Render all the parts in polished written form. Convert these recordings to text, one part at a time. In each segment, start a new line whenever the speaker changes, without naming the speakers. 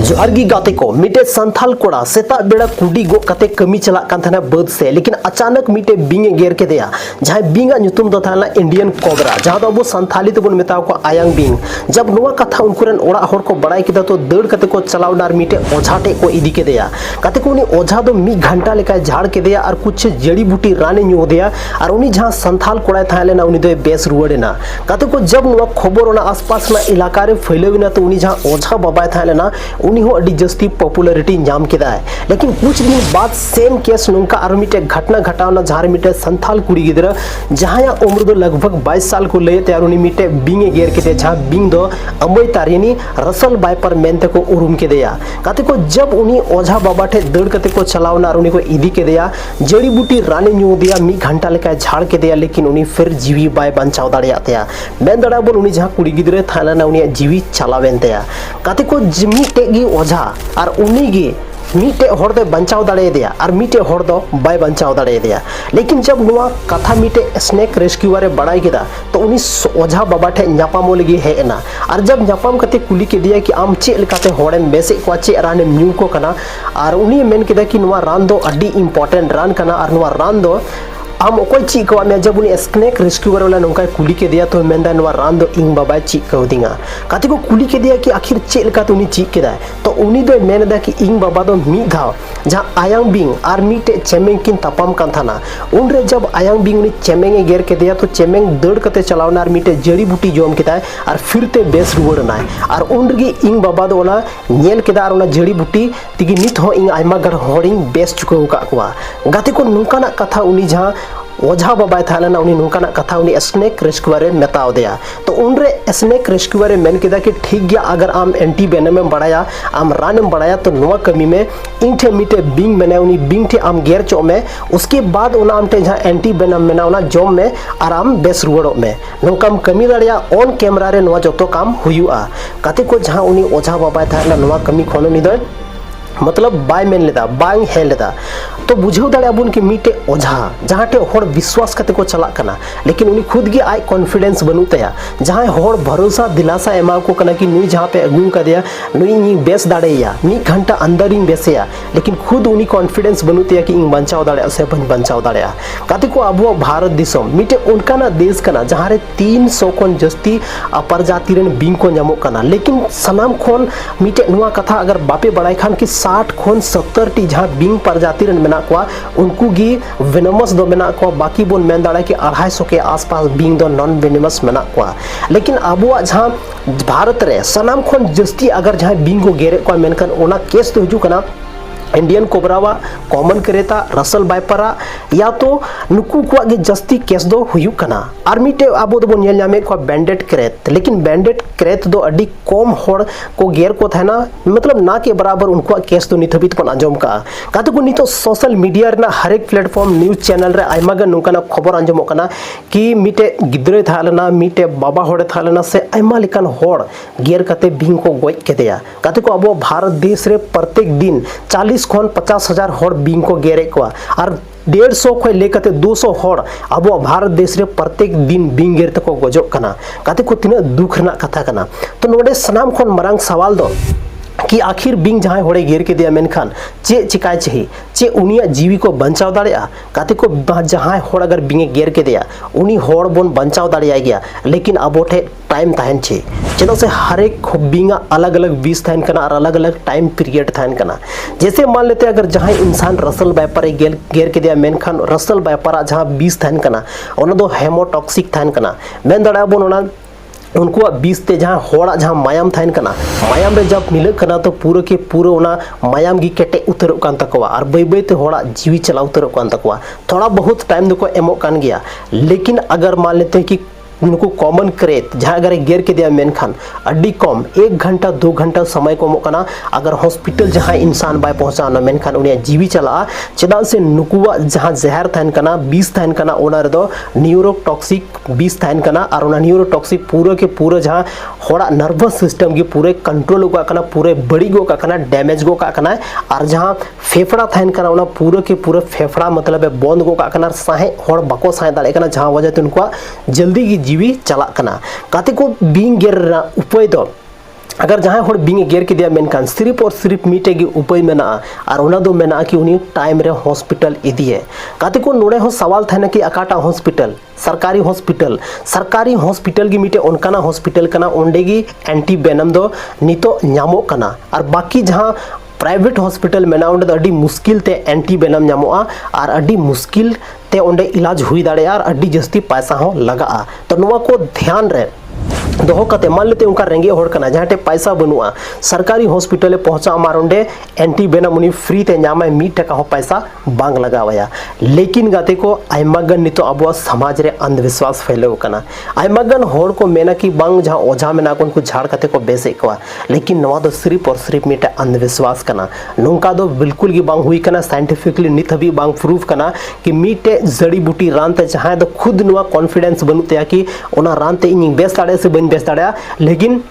जोहारगी गाते को मिटे संथाल कोड़ा सेता बेड़ा कुडी गो कते कमी चला कान थाना बद से लेकिन अचानक मिटे बिंग गेर के देया जहां बिंग नुतुम दो थाना इंडियन कोबरा जहां दो संथाली तो बन मेता को आयांग बिंग जब नुआ कथा उनकुरन ओड़ा हर को बड़ाई किदा तो दड़ कते को चलाव नार मिटे ओझाटे को इदी के देया कते को उनी ओझा दो मी घंटा लेका झाड़ के देया और कुछ जड़ी बूटी राने न्यू देया और उनी जहां संथाल कोड़ा थाले ना उनी दो बेस रुवड़ेना कते को जब नुआ खबर ओना आसपास ना इलाका रे फैलविना तो उनी जहां ओझा बाबा थाले ना उनी हो अडी जस्ती पॉपुलरिटी नाम केदा है लेकिन कुछ दिन बाद सेम केस नुका और मिटे घटना घटावना जहां मिटे संथाल कुड़ी गिदरा जहां उम्र दो लगभग 22 साल को ले तैयार उनी मिटे बिंग गेर के जहां बिंग दो अमय तारिनी रसल बाइपर मेनते को उरुम के देया कते को जब उनी ओझा बाबा ठे दड़ कते को चलावना और उनी को इदी के देया जड़ी बूटी रानी न्यू दिया मी घंटा लेका झाड़ के देया लेकिन उनी फिर जीवी बाय बंचाव दाड़िया तया मेन दड़ा बोल उनी जहां कुड़ी गिदरे थाना ना उनी जीवी चलावेन तया कते को जिमी टेगी ओझा और उनी गे मीटे हर दो बंचाव दाड़े दिया और मीटे हर दो बाय बंचाव दाड़े दिया लेकिन जब नुआ कथा मीटे स्नेक रेस्क्यूअर रे बड़ाई केदा तो उनी ओझा बाबा ठे न्यापामो लगी हेना और जब न्यापाम कते कुली के दिया कि आम चे लकाते होड़ेम बेसे को चे राने न्यू को कना और उनी मेन केदा कि नुआ रान दो अड्डी इंपॉर्टेंट रान कना और नुआ रान दो आम ओकोय ची को मैं जब उनी स्नेक रेस्क्यूअर वाला नोंका कुली के दिया तो मेंदा नुआ रान दो इंग बाबा ची को दिंगा कते को कुली के दिया कि आखिर चे लका तो उनी ची केदा तो उनी दो मेनदा कि इंग बाबा दो मी धाव जहां आयांग बिंग और मीटे चेमेंग किन तपाम कान थाना उनरे जब आयांग बिंग उनी चेमेंग गेर के दिया तो चेमेंग दड़ कते चलावना और मीटे जड़ी बूटी जोम केदा और फिर ते बेस रुवड़ना और उनरगी इंग बाबा दो ओना नेल केदा और ओना जड़ी बूटी तिगी नित हो इंग आयमा गढ़ होरिंग बेस चुको का कुआ गाते को नुकाना कथा उनी जहां ओझा बाबा थाले ना उनी नुकाना कथा उनी स्नेक रेस्क्यूअर रे मेताव दिया तो उनरे स्नेक रेस्क्यूअर रे मेन केदा कि ठीक गया अगर आम एंटी वेनम में बढ़ाया आम रान में बढ़ाया तो नुआ कमी में इंठे मीटे बिंग मेने उनी बिंग ठे आम गेर चो में उसके बाद उना आमटे जहां एंटी वेनम में ना उना जोम में आराम बेस रुवड़ो में नुकाम कमी दाड़िया ऑन कैमरा रे नुआ जतो काम हुयुआ कते को जहां उनी ओझा बाबा थाले नुआ कमी खोनो नि दो मतलब बाय मेन लेदा बांग हे लेदा तो बुझाव दाड़े अबुन कि मीटे ओझा जहां टे होड़ विश्वास कते को चला कना लेकिन उनी खुद गे आय कॉन्फिडेंस बनु तया जहां होड़ भरोसा दिलासा एमा को कना कि नुई जहां पे अगु का दिया नुई नी बेस दाड़ेया मी घंटा अंदर इन बेसेया लेकिन खुद उनी कॉन्फिडेंस बनु तया कि इन बंचाव दाड़े से बंचाव दाड़ेया कते को अबो भारत दिसम मीटे उनकाना देश कना जहां रे 300 कोन जस्ती प्रजाति रेन बिंग को न्यामो कना लेकिन सनाम खोन मीटे नुआ कथा अगर बापे बड़ाई खान कि 60 खोन 70 टी जहां बिंग प्रजाति रेन मेना को उनको गी वेनमस दो मेना को बाकी बोन मेन दाड़ा कि 250 के आसपास बिंग दो नॉन वेनमस मेना को लेकिन अबुआ जहां भारत रे सनाम खोन जस्ती अगर जहां बिंग को गेरे को मेनकन ओना केस तो हिजु कना इंडियन कोबरावा कॉमन करेता रसल बाइपरा या तो नुकु को गे जस्ती केस दो हुयु कना और मीटे आबो दो नेल नामे को बैंडेड क्रेत लेकिन बैंडेड क्रेत दो अडी कम होड़ को गेर को थाना मतलब ना के बराबर उनको केस तो निथबित पन अंजम का काते को नितो सोशल मीडिया रे ना हर एक प्लेटफॉर्म न्यूज़ चैनल रे आइमा ग नुकाना खबर अंजम कना कि मीटे गिद्रे थालना मीटे बाबा होड़े थालना से आइमा लेकान होड़ गेर कते बिंग को गोय के दिया काते को अबो भारत देश रे प्रत्येक दिन 40 खोन 50,000 होड़ बिंग को गेरे को और 150 खोय लेकते 200 होड़ अब भारत देश रे प्रत्येक दिन बिंग गेर तको गजो कना काते को तिना दुख ना कथा कना तो नोडे सनाम खोन मरांग सवाल दो कि आखिर बिंग जहां होड़े गेर के दिया मेनखान चे चिकाय चाहिए चे उनिया जीवी को बंचाव दाड़िया काते को जहां होड़ अगर बिंग गेर के दिया उनी होड़ बोन बंचाव दाड़िया गया लेकिन अबोठे टाइम तहन छे चलो से हर एक बिंगा अलग अलग बीस थाइन कना और अलग अलग टाइम पीरियड थाइन कना जैसे मान लेते अगर जहां इंसान रसल बाइपर गेर के दिया मेनखान रसल बाइपर जहां 20 थाइन कना ओना दो हेमोटॉक्सिक थाइन कना मेन दाड़ा बोन ओना उनको 20 ते जहां होड़ा जहां मायाम थाइन कना मायाम रे जब मिले कना तो पूरे के पूरे ओना मायाम गी केटे उतर कान तकवा और बई बई ते होड़ा जीवी चला उतर कान तकवा थोड़ा बहुत टाइम दको एमो कान गया लेकिन अगर मान लेते हैं कि उनको कॉमन क्रेत जहां अगर गेर के दिया मेनखान अड्डी कम 1 घंटा 2 घंटा समय को मकना अगर हॉस्पिटल जहां इंसान बाय पहुंचाना मेनखान उनिया जीवी चला चदा से नुकुवा जहां जहर थान कना 20 थान कना ओना रे दो न्यूरोटॉक्सिक 20 थान कना और ओना न्यूरोटॉक्सिक पूरे के पूरे जहां होड़ा नर्वस सिस्टम के पूरे कंट्रोल गो कना पूरे बड़ी गो कना डैमेज गो कना और जहां फेफड़ा थान कना ओना पूरे के पूरे फेफड़ा मतलब बंद गो कना साहे होड़ बको साहे दाड़े कना जहां वजह उनको जल्दी जीवी चला कना काते को बिंग गेर उपाय दो अगर जहां हर बिंग गेर के दिया मेनकान सिर्फ और सिर्फ मीटे की उपाय मेना और उना दो मेना कि उनी टाइम रे हॉस्पिटल इदिए काते को नोड़े हो सवाल था ना कि अकाटा हॉस्पिटल सरकारी हॉस्पिटल की मीटे उनकाना हॉस्पिटल कना ओंडेगी एंटी वेनम दो नितो न्यामो कना और बाकी जहां प्राइवेट हॉस्पिटल मेना उंडे अड्डी मुश्किल ते एंटी वेनम न्यामोआ और अड्डी मुश्किल ते उंडे इलाज हुई दाड़े और अड्डी जस्ती पैसा हो लगा तो नोवा को ध्यान रे दोहो कते मान लेते उनका रेंगे होड़ कना जहां पैसा बनुआ सरकारी हॉस्पिटल पहुंचा मार उंडे एंटी वेनम उनी फ्री ते न्यामा 1 टका हो पैसा बांग लगावया लेकिन गाते को आयमागन नितो अब समाज रे अंधविश्वास फैले कना आयमागन होड़ को मेना कि बांग जहां ओझा मेना को उनको झाड़ कते को बेसे को लेकिन नवा दो सिर्फ और सिर्फ मिटा अंधविश्वास कना नोंका दो बिल्कुल की बांग हुई कना साइंटिफिकली नित हबी बांग प्रूफ कना कि मीटे जड़ी बूटी रान ते जहां दो खुद नवा कॉन्फिडेंस बनुते कि ओना रान ते इन बेस दाड़े से बेस दाड़ा लेकिन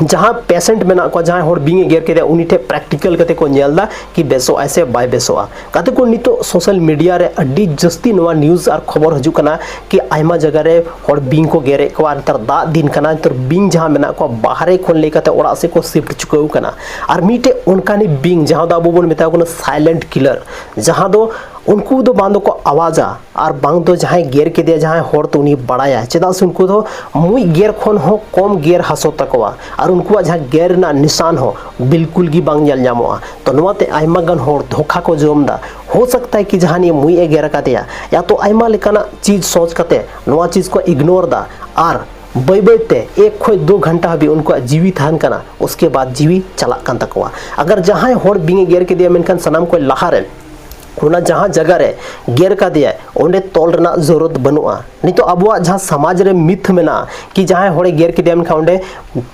जहां पेशेंट मेना को जहां होड़ बिंगे गेर के उनीठे प्रैक्टिकल कते को नेलदा कि बेसो ऐसे बाय बेसोआ कते को नितो सोशल मीडिया रे अड्डी जस्ती नवा न्यूज़ और खबर हजू कना कि आयमा जगह रे होड़ बिंग को गेरे को अंतर दा दिन कना तर बिंग जहां मेना को बाहरे खोल ले कते ओड़ा से को शिफ्ट चुकाऊ कना और मीटे उनका नि बिंग जहां दा बोबन मेता को साइलेंट किलर जहां दो उनको दो बांधो को आवाजा और बांग दो जहां गेर के दिया जहां होड़ तो उन्हीं बड़ाया चेदा से उनको तो मुई गेर खोन हो कम गेर हसो तकवा और उनको जहां गेर ना निशान हो बिल्कुल की बांग जल जामोआ तो नवाते आयमागन होड़ धोखा को जोमदा हो सकता है कि जहां ये मुई गेर का दिया या तो आयमा लेकाना चीज सोच कते नवा चीज को इग्नोर दा और बैबते 1 से 2 घंटा भी उनको जीवित थान कना उसके बाद जीवी चला कान तकवा अगर जहां होड़ बिंगे गेर के दिया मेनकान सनाम को लहारे उना जहां जगह रे गेर का दिया ओंडे तोल रना जरूरत बनुआ नहीं तो अब जहां समाज रे मिथ मेना कि जहां होड़े गेर के दिया ओंडे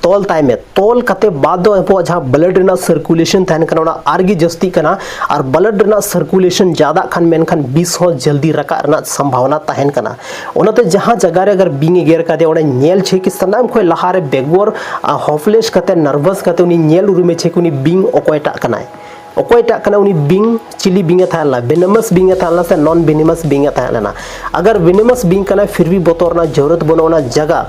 तोल ताय में तोल कते बाद दो अब जहां ब्लड रना सर्कुलेशन थान कना ओना आरगी जस्ती कना और ब्लड रना सर्कुलेशन ज्यादा खान मेन खान 20 हो जल्दी रका रना संभावना ताहन कना ओनाते जहां जगह रे अगर बिंगे गेर का दिया ओडे नेल छे कि सनाम खोय लहारे बेगोर हॉफलेस कते नर्वस कते उनी नेल उरुमे छे कि उनी बिंग ओकोयटा कनाय ओकोयटा कना उनी बिंग चिली बिंग थाला वेनमस बिंग थाला से नॉन वेनमस बिंग थाला अगर वेनमस बिंग कना फिर भी बतौरना जरूरत बनोना जगह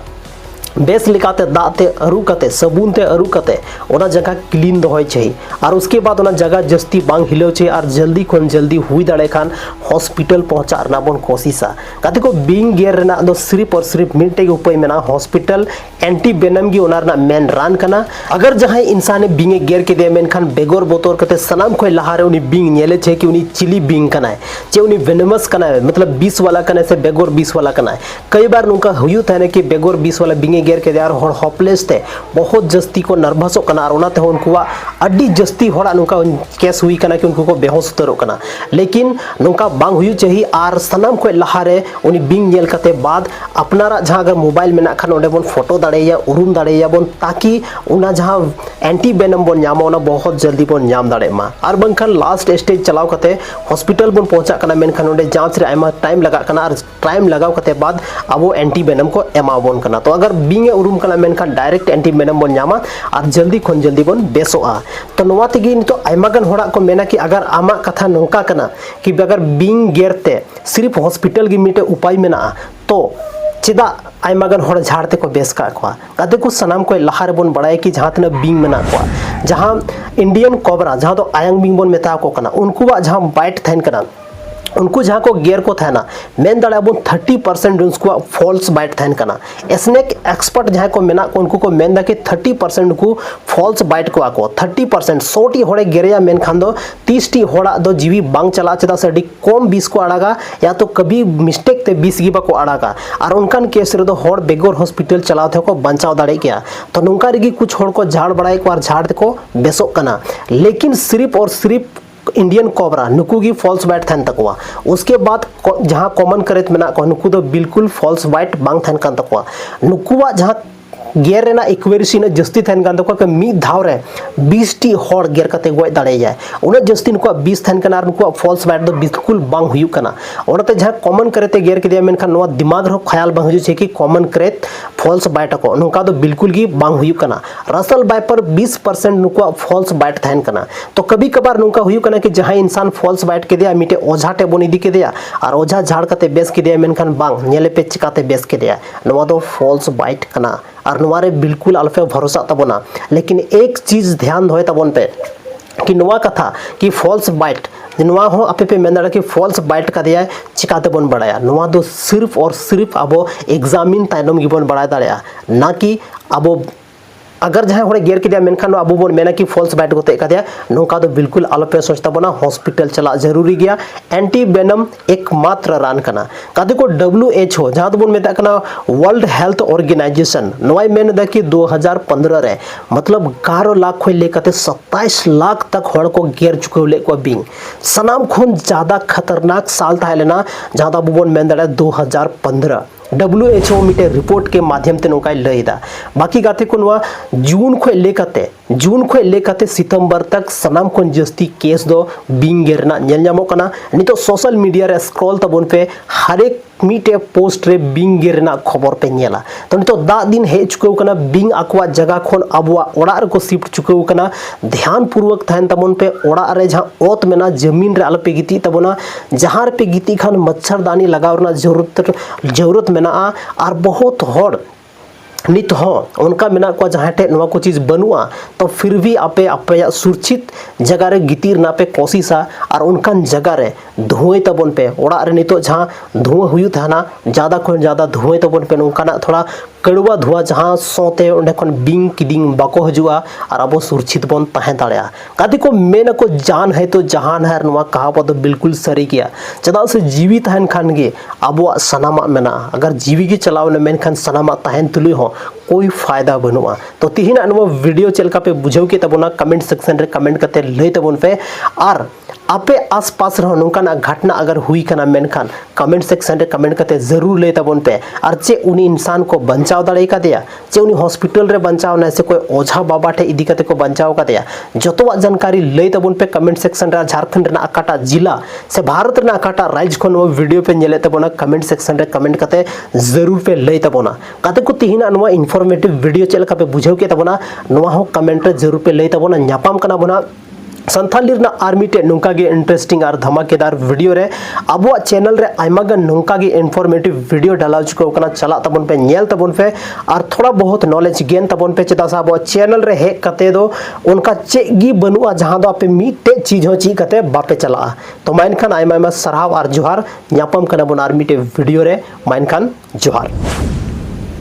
बेस लिकाते दाते अरु कते सबून ते अरु कते ओना जगह क्लीन दोहय चाहिए और उसके बाद ओना जगह जस्ती बांग हिलो चाहिए और जल्दी खन जल्दी हुई दाड़े खान हॉस्पिटल पहुंचा रना बन कोशिशा कते को बिंग गेर रना दो सिर्फ और सिर्फ मिनटे के उपाय मेना हॉस्पिटल एंटी वेनम की ओनार ना मेन रान कना अगर जहां इंसान बिंगे गेर के दे मेन खान बेगोर बोतोर कते सनाम खोय लहारे उनी बिंग नेले छे कि उनी चिली बिंग कना है चे उनी वेनमस कना है मतलब 20 वाला कना से बेगोर 20 वाला कना है कई बार नुका हुयु थाने कि बेगोर 20 वाला बिंगे गेर के यार होड़ हॉपलेस थे बहुत जस्ती को नर्वसो कना और ओनाते उनको अड्डी जस्ती होड़ा नुका केस हुई कना कि उनको को बेहोश उतरो कना लेकिन नुका बांग हुई चाहिए और सनाम को लहारे उनी बिंग नेल कते बाद अपनारा जहां अगर मोबाइल में खान ओंडे बन फोटो दाड़ेया उरुम दाड़ेया बन ताकि उना जहां एंटी वेनम बन नाम ओना बहुत जल्दी बन नाम दाड़े मा और बंखान लास्ट स्टेज चलाव कते हॉस्पिटल बन पहुंचा कना मेनखान ओंडे जांच रे आयमा टाइम लगा कना और टाइम लगाव कते बाद अब एंटी वेनम को एमा बन कना तो अगर बिंगे उरुम कना मेनखान डायरेक्ट एंटी वेनम बन नामा और जल्दी खन जल्दी बन बेसोआ तो नवा तेगी नितो आयमागन होड़ा को मेना कि अगर आमा कथा नोका कना कि अगर बिंग गेरते सिर्फ हॉस्पिटल की मीटे उपाय मेना तो चिदा आयमागन होड़ झाड़ते को बेस का कदे को सनाम को लहारे बन बड़ाए कि जहां तना बिंग मेना को जहां इंडियन कोबरा जहां तो आयंग बिंग बन मेता को कना उनको जहां बाइट थैन कना उनको जहां को गेर को था ना मेन दाड़ा बन 30% उनको फॉल्स बाइट थान कना स्नेक एक्सपर्ट जहां को मेना को उनको को मेन दा के 30% को फॉल्स बाइट को आको 30% 100 होड़े गेरिया मेन खान दो 30 टी होड़ा दो जीवी बांग चला चदा से डी कम 20 को आड़ागा या तो कभी मिस्टेक ते 20 गी को आड़ागा और उनकान केस रे दो होड़ बेगोर हॉस्पिटल चलाव थे को बंचाव दाड़े गया तो नुका रेगी कुछ होड़ को झाड़ बड़ाए को और झाड़ को बेसो कना लेकिन सिर्फ और सिर्फ इंडियन कोबरा नुकू की फॉल्स बाइट थान तकवा उसके बाद जहां कॉमन करेत मेना को नुकू दो बिल्कुल फॉल्स बाइट बांग थान कान तकवा नुकुवा जहां गेर रेना इक्वेरिसी ने जस्ती थान कान तकवा के मी धाव रे 20 टी होड़ गेर कते गोय दाड़े जाय उना जस्ती नुकु 20 थान कान नुकु फॉल्स बाइट दो बिल्कुल बांग हुयु कना ओनाते जहां कॉमन करेते गेर के दिया मेनखान नवा दिमाग रो ख्याल बांग हुजु छे कि कॉमन करेत फॉल्स बाइट को नुका दो बिल्कुल की बांग हुयु कना रसल बाय पर 20% नुकु फॉल्स बाइट थान कना तो कभी कभार नुका हुयु कना कि जहां इंसान फॉल्स बाइट के दिया मिटे ओझा टे बनी दी के दिया और ओझा झाड़ कते बेस के दिया मेनखान बांग नेले पे चिकाते बेस के दिया नवा दो फॉल्स बाइट कना और नवारे बिल्कुल अल्पे भरोसा तबना लेकिन एक चीज ध्यान दोय तबन पे कि नवा कथा कि फॉल्स बाइट नवा हो आपे पे मेन दाड़ा कि फॉल्स बाइट का दिया चिकाते बन बढ़ाया नवा दो सिर्फ और सिर्फ अब एग्जामिन तायनम गिबन बढ़ा दाड़ा ना कि अब अगर जहाँ होड़े गेर के दिया मेनखान अब बोन मेना कि फॉल्स बाइट को तेका दिया नौका तो बिल्कुल आलोपे सोचता बना हॉस्पिटल चला जरूरी गया एंटी वेनम एकमात्र रान कना कादे को WHO जहाँ तो बोन मेता कना वर्ल्ड हेल्थ ऑर्गेनाइजेशन नवाई मेन दा कि 2015 रे मतलब 11 लाख खोल लेकते 27 लाख तक होड़ को गेर चुके ले को बिंग सनाम खून ज्यादा खतरनाक साल था लेना जहाँ तो बोन मेन दा 2015 WHO मिटे रिपोर्ट के माध्यम ते नोकाय लैदा बाकी गाते को नवा जून खो लेकते सितंबर तक सनाम खन जस्ती केस दो बिंग गेरना नेल ᱧᱟᱢᱚᱜ कना नितो सोशल मीडिया रे स्क्रॉल तबन पे हर एक मिटे पोस्ट रे बिंग गेरना खबर पे नेला तो नितो दा दिन हे चुकौ कना बिंग अकवा जगह खन अबवा ओड़ा रे को शिफ्ट चुकौ कना ध्यान पूर्वक थान तबन पे ओड़ा रे जहां ओत मेना जमीन रे अलपे गिती तबना जहां पे गिती खान मच्छरदानी लगावना जरूरत मेना और बहुत होड़ नित हो उनका मेना को जहाँ टे नवा को चीज़ बनुआ तो फिर भी आपे आपे सुरक्षित जगह रे गितीर ना पे कोशिशा और उनकान जगह रे धुएं तबन पे ओड़ा रे नितो जहाँ धुआं हुई था ना ज़्यादा को ज़्यादा धुएं तबन पे उनका थोड़ा कड़वा धुआ जहाँ सोते उन्हें खन बिंग किदिंग बाको हजुआ और अब सुरक्षित बन तहें दाड़ा कादे को मेन को जान है तो जहान है नवा कहावत तो बिल्कुल सरी गया चदा से जीवी तहन खान गे अब सनामा मेना अगर जीवी के चलाव ने मेन खान सनामा तहन तुलुई हो कोई फायदा बनुआ तो तिहिना नवा वीडियो चलका पे बुझाव के तबना कमेंट सेक्शन रे कमेंट करते लई तबन पे और आपे आसपास रहो नौका घटना अगर हुई कना मेनखान कमेंट सेक्शन रे कमेंट करते जरूर ले तबन पे और चे उनी इंसान को बचाव दाड़े का दिया चे उनी हॉस्पिटल रे बचाव ना से कोई ओझा बाबा ठे इदी करते को बचाव का दिया जतवा जानकारी ले तबन पे कमेंट सेक्शन रे झारखंड रे अकाटा जिला से भारत रे अकाटा राज्य खन वीडियो पे नेले तबना कमेंट सेक्शन रे कमेंट करते जरूर पे ले तबना काते को तिहिना नवा इन्फॉर्मेटिव वीडियो चलका पे बुझाव के तबना नवा हो कमेंट रे जरूर पे ले तबना न्यापाम कना बना संथाली आर्मी टे नौका गे इंटरेस्टिंग और धमाकेदार वीडियो रे अब चैनल रे आयमागन नौका गे इन्फॉर्मेटिव वीडियो डाला चुको कना चला तबन पे नेल तबन पे और थोड़ा बहुत नॉलेज गेन तबन पे चेता सा अब चैनल रे हे कते दो उनका चेगी बनुआ जहां दो आपे मीटे चीज हो ची कते बापे चला तो माइन खान आयमा सराव और जोहार न्यापम कना बन आर्मी टे वीडियो रे माइन खान जोहार।